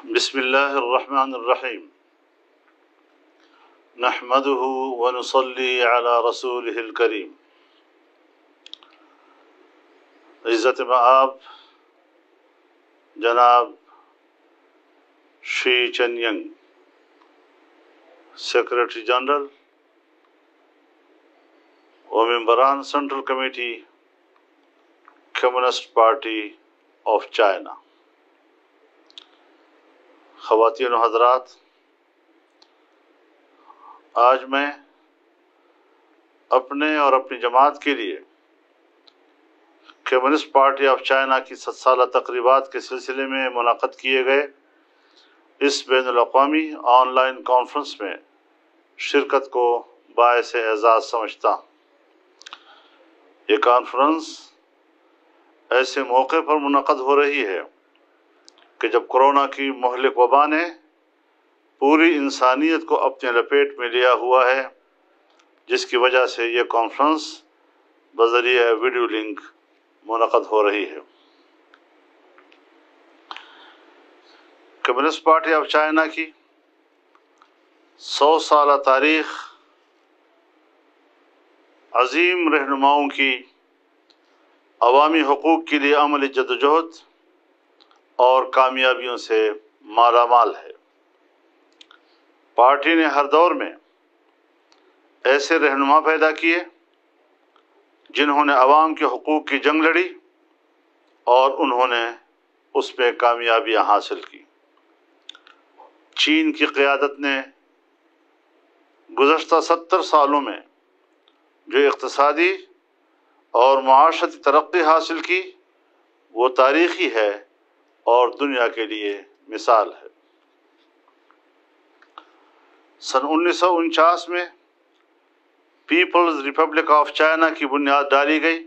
بسم اللہ الرحمن الرحیم نحمده ونصلی علی رسولہ الکریم۔ عزت مآب جناب شی چن ینگ، سیکریٹری جنرل و ممبران central committee communist party of China, خواتین و حضرات، آج میں اپنے اور اپنی جماعت کے لیے کمیونسٹ پارٹی آف چائنا کی 7 سالہ تقریبات کے سلسلے میں منعقد کیے گئے اس بین الاقوامی آن لائن کانفرنس میں شرکت کو باعث اعزاز سمجھتا ہوں۔ یہ کانفرنس ایسے موقع پر منعقد ہو رہی ہے کہ جب کورونا کی مہلک وبا نے پوری انسانیت کو اپنے لپیٹ میں لیا ہوا ہے، جس کی وجہ سے یہ کانفرنس بذریعہ ویڈیو لنک منعقد ہو رہی ہے۔ کمیونسٹ پارٹی آف چائنا کی 100 سالہ تاریخ عظیم رہنماؤں کی عوامی حقوق کے لیے عملی جدوجہد اور کامیابیوں سے مالا مال ہے۔ پارٹی نے ہر دور میں ایسے رہنما پیدا کیے جنہوں نے عوام کے حقوق کی جنگ لڑی اور انہوں نے اس میں کامیابیاں حاصل کی۔ چین کی قیادت نے گزشتہ 70 سالوں میں جو اقتصادی اور معاشرتی ترقی حاصل کی وہ تاریخی ہے اور دنیا کے لیے مثال ہے۔ سن 1949 میں پیپلز ریپبلک آف چائنا کی بنیاد ڈالی گئی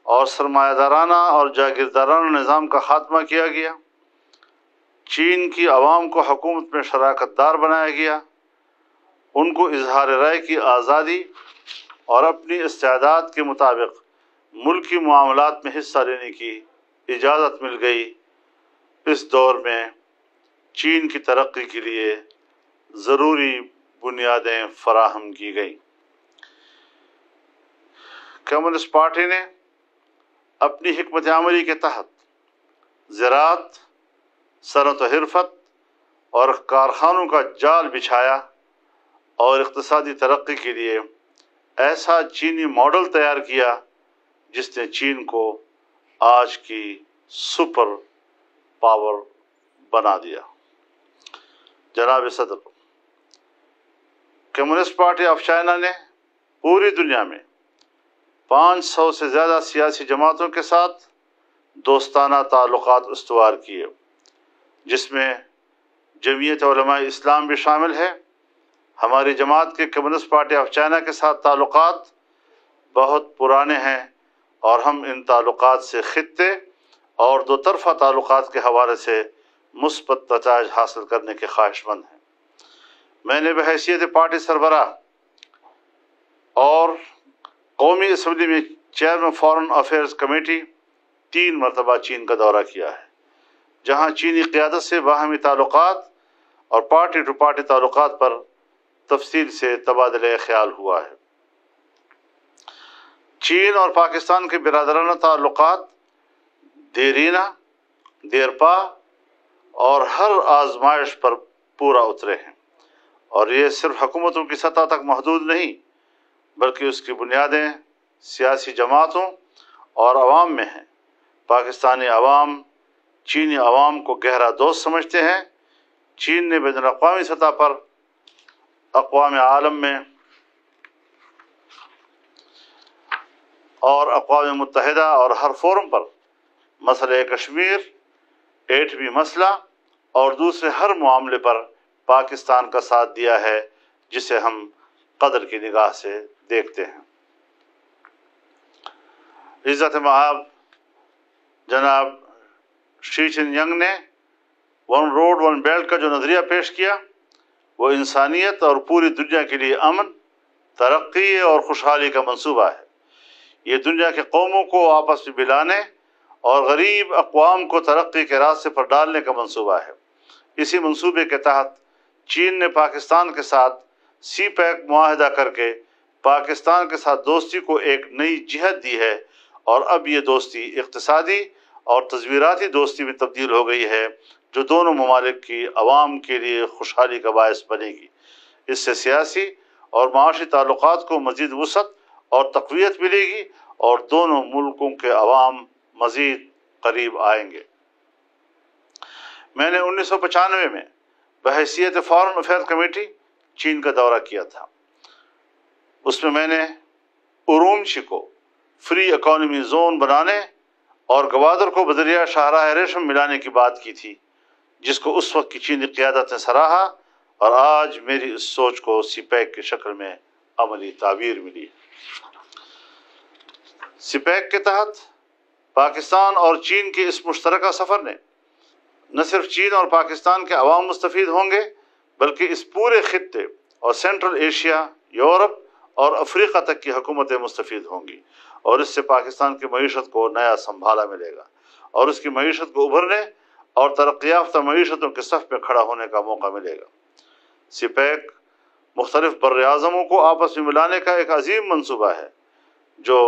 اور سرمایہ دارانہ اور جاگیردارانہ نظام کا خاتمہ کیا گیا۔ چین کی عوام کو حکومت میں شراکت دار بنایا گیا، ان کو اظہار رائے کی آزادی اور اپنی استعداد کے مطابق ملکی معاملات میں حصہ لینے کی اجازت مل گئی۔ اس دور میں چین کی ترقی کے لیے ضروری بنیادیں فراہم کی گئیں۔ کمیونسٹ پارٹی نے اپنی حکمت عملی کے تحت زراعت، صنعت و حرفت اور کارخانوں کا جال بچھایا اور اقتصادی ترقی کے لیے ایسا چینی ماڈل تیار کیا جس نے چین کو آج کی سپر پاور بنا دیا۔ جناب صدر، کمیونسٹ پارٹی آف چائنا نے پوری دنیا میں 500 سے زیادہ سیاسی جماعتوں کے ساتھ دوستانہ تعلقات استوار کیے، جس میں جمعیت علماء اسلام بھی شامل ہے۔ ہماری جماعت کے کمیونسٹ پارٹی آف چائنا کے ساتھ تعلقات بہت پرانے ہیں اور ہم ان تعلقات سے خطے اور دو طرفہ تعلقات کے حوالے سے مثبت نتائج حاصل کرنے کے خواہش مند ہیں۔ میں نے بحیثیت پارٹی سربراہ اور قومی اسمبلی میں چیئرمین فارن افیئرز کمیٹی 3 مرتبہ چین کا دورہ کیا ہے، جہاں چینی قیادت سے باہمی تعلقات اور پارٹی ٹو پارٹی تعلقات پر تفصیل سے تبادلہ خیال ہوا ہے۔ چین اور پاکستان کے برادرانہ تعلقات دیرینہ، دیرپا اور ہر آزمائش پر پورا اترے ہیں، اور یہ صرف حکومتوں کی سطح تک محدود نہیں بلکہ اس کی بنیادیں سیاسی جماعتوں اور عوام میں ہیں۔ پاکستانی عوام چینی عوام کو گہرا دوست سمجھتے ہیں۔ چین نے بین الاقوامی سطح پر اقوام عالم میں اور اقوام متحدہ اور ہر فورم پر مسئلہ کشمیر، ایٹمی مسئلہ اور دوسرے ہر معاملے پر پاکستان کا ساتھ دیا ہے، جسے ہم قدر کی نگاہ سے دیکھتے ہیں۔ عزت مآب جناب شی چن ینگ نے 1 روڈ 1 بیلٹ کا جو نظریہ پیش کیا وہ انسانیت اور پوری دنیا کے لیے امن، ترقی اور خوشحالی کا منصوبہ ہے۔ یہ دنیا کے قوموں کو آپس میں ملانے اور غریب اقوام کو ترقی کے راستے پر ڈالنے کا منصوبہ ہے۔ اسی منصوبے کے تحت چین نے پاکستان کے ساتھ سی پیک معاہدہ کر کے پاکستان کے ساتھ دوستی کو ایک نئی جہت دی ہے، اور اب یہ دوستی اقتصادی اور تصویراتی دوستی میں تبدیل ہو گئی ہے، جو دونوں ممالک کی عوام کے لیے خوشحالی کا باعث بنے گی۔ اس سے سیاسی اور معاشی تعلقات کو مزید وسعت اور تقویت ملے گی، اور دونوں ملکوں کے عوام مزید قریب آئیں گے۔ میں نے 1995 میں بحیثیت فارن افیئر کمیٹی چین کا دورہ کیا تھا۔ اس میں نے ارومچی کو فری اکانومی زون بنانے اور گوادر کو بذریعہ شاہراہ ریشم ملانے کی بات کی تھی، جس کو اس وقت کی چینی قیادت نے سراہا، اور آج میری اس سوچ کو سی پیک کی شکل میں عملی تعبیر ملی۔ سی پیک کے تحت پاکستان اور چین کے اس مشترکہ سفر نے نہ صرف چین اور پاکستان کے عوام مستفید ہوں گے، بلکہ اس پورے خطے اور سینٹرل ایشیا، یورپ اور افریقہ تک کی حکومتیں مستفید ہوں گی، اور اس سے پاکستان کی معیشت کو نیا سنبھالا ملے گا، اور اس کی معیشت کو ابھرنے اور ترقی یافتہ معیشتوں کے صف میں کھڑا ہونے کا موقع ملے گا۔ سی پیک مختلف بر اعظموں کو آپس میں ملانے کا ایک عظیم منصوبہ ہے، جو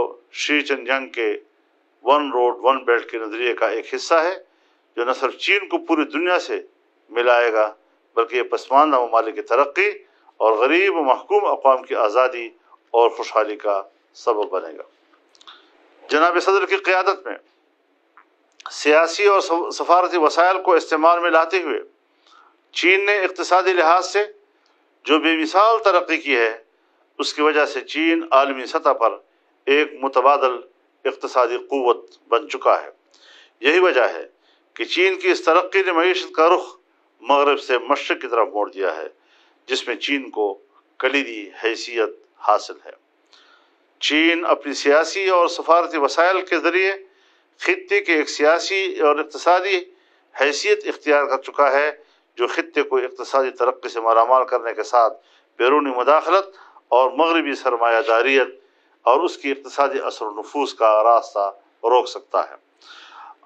شی چن ینگ کے ون روڈ ون بیلٹ کے نظریے کا ایک حصہ ہے، جو نہ صرف چین کو پوری دنیا سے ملائے گا، بلکہ یہ پسماندہ ممالک کی ترقی اور غریب و محکوم اقوام کی آزادی اور خوشحالی کا سبب بنے گا۔ جناب صدر کی قیادت میں سیاسی اور سفارتی وسائل کو استعمال میں لاتے ہوئے چین نے اقتصادی لحاظ سے جو بے مثال ترقی کی ہے، اس کی وجہ سے چین عالمی سطح پر ایک متبادل اقتصادی قوت بن چکا ہے۔ یہی وجہ ہے کہ چین کی اس ترقی نے معیشت کا رخ مغرب سے مشرق کی طرف موڑ دیا ہے، جس میں چین کو کلیدی حیثیت حاصل ہے۔ چین اپنی سیاسی اور سفارتی وسائل کے ذریعے خطے کے ایک سیاسی اور اقتصادی حیثیت اختیار کر چکا ہے، جو خطے کو اقتصادی ترقی سے مالا مال کرنے کے ساتھ بیرونی مداخلت اور مغربی سرمایہ داریت اور اس کی اقتصادی اثر و نفوذ کا راستہ روک سکتا ہے۔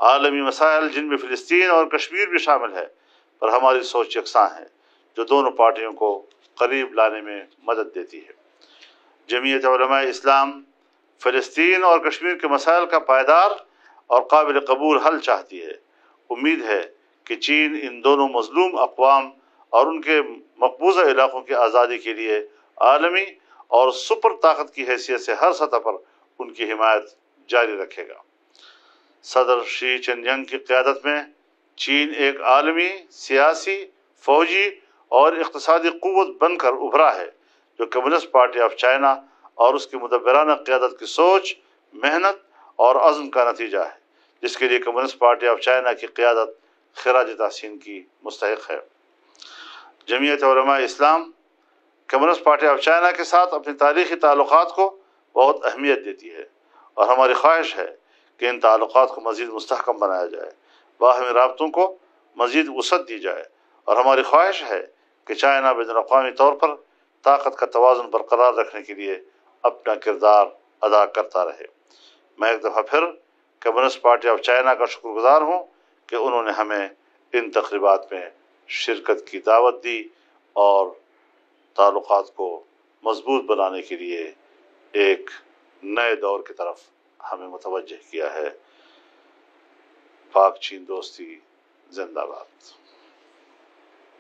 عالمی مسائل، جن میں فلسطین اور کشمیر بھی شامل ہے، پر ہماری سوچ یکساں ہے، جو دونوں پارٹیوں کو قریب لانے میں مدد دیتی ہے۔ جمعیت علماء اسلام فلسطین اور کشمیر کے مسائل کا پائیدار اور قابل قبول حل چاہتی ہے۔ امید ہے کہ چین ان دونوں مظلوم اقوام اور ان کے مقبوضہ علاقوں کی آزادی کے لیے عالمی اور سپر طاقت کی حیثیت سے ہر سطح پر ان کی حمایت جاری رکھے گا۔ صدر شی چن ینگ کی قیادت میں چین ایک عالمی سیاسی، فوجی اور اقتصادی قوت بن کر ابھرا ہے، جو کمیونسٹ پارٹی آف چائنا اور اس کی مدبرانہ قیادت کی سوچ، محنت اور عزم کا نتیجہ ہے، جس کے لیے کمیونسٹ پارٹی آف چائنا کی قیادت خراج تحسین کی مستحق ہے۔ جمعیت Ulema Islam communist party of China کے ساتھ اپنی تاریخی تعلقات کو بہت اہمیت دیتی ہے، اور ہماری خواہش ہے کہ ان تعلقات کو مزید مستحکم بنایا جائے، باہمی رابطوں کو مزید وسعت دی جائے، اور ہماری خواہش ہے کہ چائنا بین الاقوامی طور پر طاقت کا توازن برقرار رکھنے کے لیے اپنا کردار ادا کرتا رہے۔ میں ایک دفعہ پھر کمیونسٹ پارٹی آف چائنا کا شکر گزار ہوں کہ انہوں نے ہمیں ان تقریبات میں شرکت کی دعوت دی اور تعلقات کو مضبوط بنانے کے لیے ایک نئے دور کی طرف ہمیں متوجہ کیا ہے۔ پاک چین دوستی زندہ باد۔